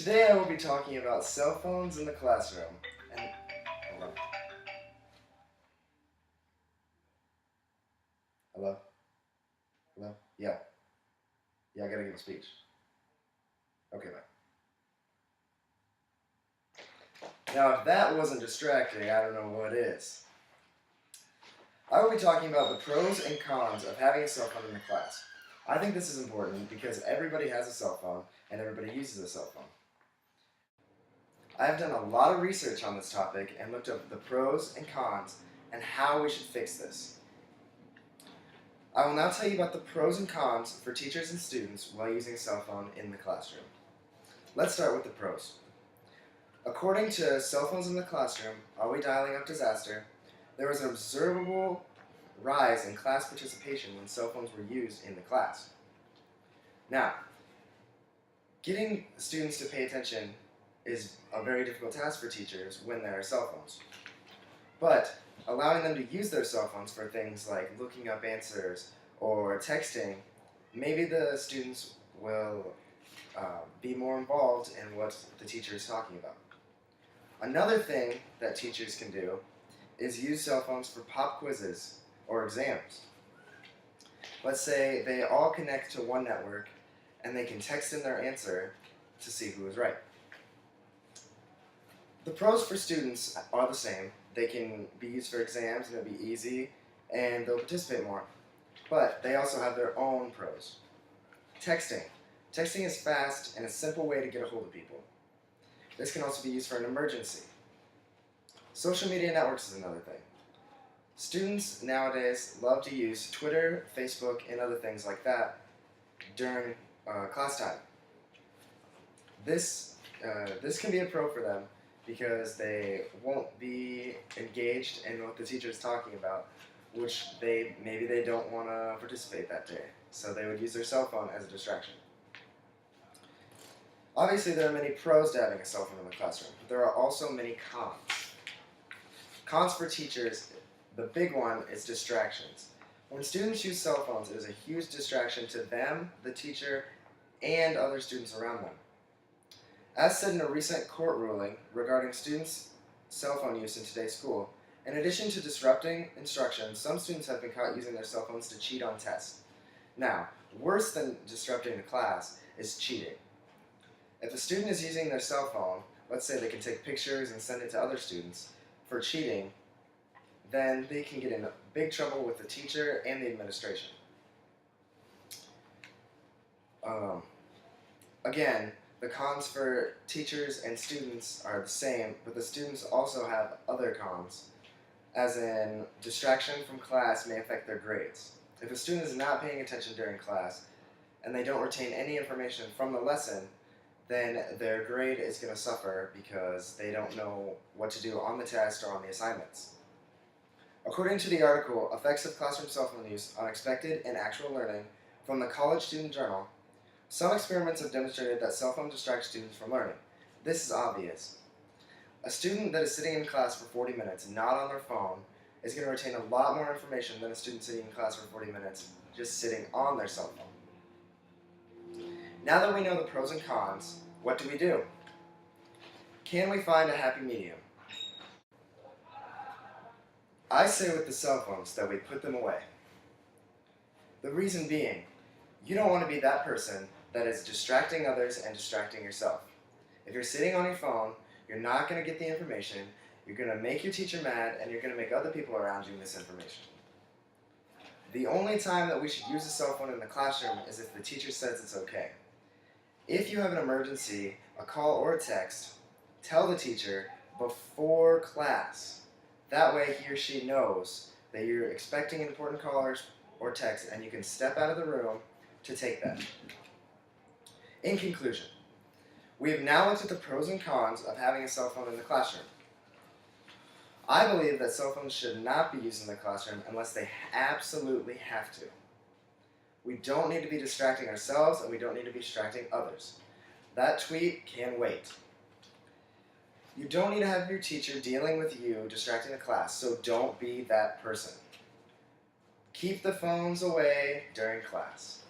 Today I will be talking about cell phones in the classroom. And hold on. Hello? Hello? Yeah. Yeah, I gotta give a speech. Okay, bye. Now, if that wasn't distracting, I don't know what is. I will be talking about the pros and cons of having a cell phone in the class. I think this is important because everybody has a cell phone and everybody uses a cell phone. I have done a lot of research on this topic and looked up the pros and cons and how we should fix this. I will now tell you about the pros and cons for teachers and students while using a cell phone in the classroom. Let's start with the pros. According to Cell Phones in the Classroom, Are We Dialing Up Disaster?, there was an observable rise in class participation when cell phones were used in the class. Now, getting students to pay attention is a very difficult task for teachers when there are cell phones. But allowing them to use their cell phones for things like looking up answers or texting, maybe the students will be more involved in what the teacher is talking about. Another thing that teachers can do is use cell phones for pop quizzes or exams. Let's say they all connect to one network and they can text in their answer to see who is right. The pros for students are the same. They can be used for exams and it'll be easy and they'll participate more. But they also have their own pros. Texting. Texting is fast and a simple way to get a hold of people. This can also be used for an emergency. Social media networks is another thing. Students nowadays love to use Twitter, Facebook, and other things like that during class time. This can be a pro for them because they won't be engaged in what the teacher is talking about, which maybe they don't want to participate that day. So they would use their cell phone as a distraction. Obviously, there are many pros to having a cell phone in the classroom, but there are also many cons. Cons for teachers, the big one is distractions. When students use cell phones, it is a huge distraction to them, the teacher, and other students around them. As said in a recent court ruling regarding students' cell phone use in today's school, in addition to disrupting instruction, some students have been caught using their cell phones to cheat on tests. Now, worse than disrupting the class is cheating. If a student is using their cell phone, let's say they can take pictures and send it to other students for cheating, then they can get in big trouble with the teacher and the administration. Again, the cons for teachers and students are the same, but the students also have other cons, as in distraction from class may affect their grades. If a student is not paying attention during class and they don't retain any information from the lesson, then their grade is going to suffer because they don't know what to do on the test or on the assignments. According to the article, Effects of Classroom Cell Phone Use on Expected and Actual Learning from the College Student Journal, some experiments have demonstrated that cell phones distract students from learning. This is obvious. A student that is sitting in class for 40 minutes not on their phone is going to retain a lot more information than a student sitting in class for 40 minutes just sitting on their cell phone. Now that we know the pros and cons, what do we do? Can we find a happy medium? I say with the cell phones that we put them away. The reason being, you don't want to be that person that is distracting others and distracting yourself. If you're sitting on your phone, you're not going to get the information, you're going to make your teacher mad, and you're going to make other people around you miss information. The only time that we should use a cell phone in the classroom is if the teacher says it's okay. If you have an emergency, a call or a text, tell the teacher before class. That way he or she knows that you're expecting an important call or text and you can step out of the room to take that. In conclusion, we have now looked at the pros and cons of having a cell phone in the classroom. I believe that cell phones should not be used in the classroom unless they absolutely have to. We don't need to be distracting ourselves and we don't need to be distracting others. That tweet can wait. You don't need to have your teacher dealing with you distracting the class, so don't be that person. Keep the phones away during class.